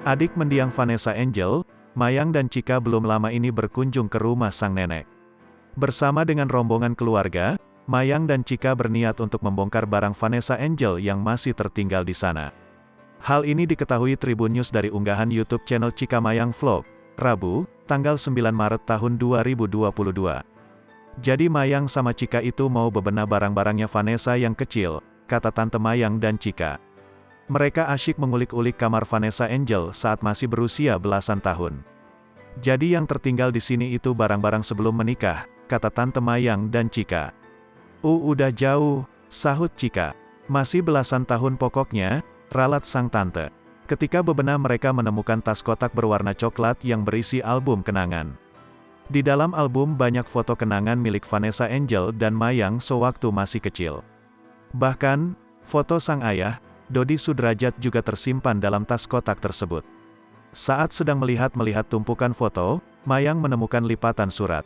Adik mendiang Vanessa Angel, Mayang dan Chika belum lama ini berkunjung ke rumah sang nenek. Bersama dengan rombongan keluarga, Mayang dan Chika berniat untuk membongkar barang Vanessa Angel yang masih tertinggal di sana. Hal ini diketahui Tribun News dari unggahan YouTube channel Chika Mayang Vlog, Rabu, tanggal 9 Maret tahun 2022. Jadi Mayang sama Chika itu mau bebenah barang-barangnya Vanessa yang kecil, kata Tante Mayang dan Chika. Mereka asyik mengulik-ulik kamar Vanessa Angel saat masih berusia belasan tahun. Jadi yang tertinggal di sini itu barang-barang sebelum menikah, kata Tante Mayang dan Chika. Udah jauh, sahut Chika. Masih belasan tahun pokoknya, ralat sang tante. Ketika bebenah mereka menemukan tas kotak berwarna coklat yang berisi album kenangan. Di dalam album banyak foto kenangan milik Vanessa Angel dan Mayang sewaktu masih kecil. Bahkan, foto sang ayah, Dodi Sudrajat juga tersimpan dalam tas kotak tersebut. Saat sedang melihat tumpukan foto, Mayang menemukan lipatan surat.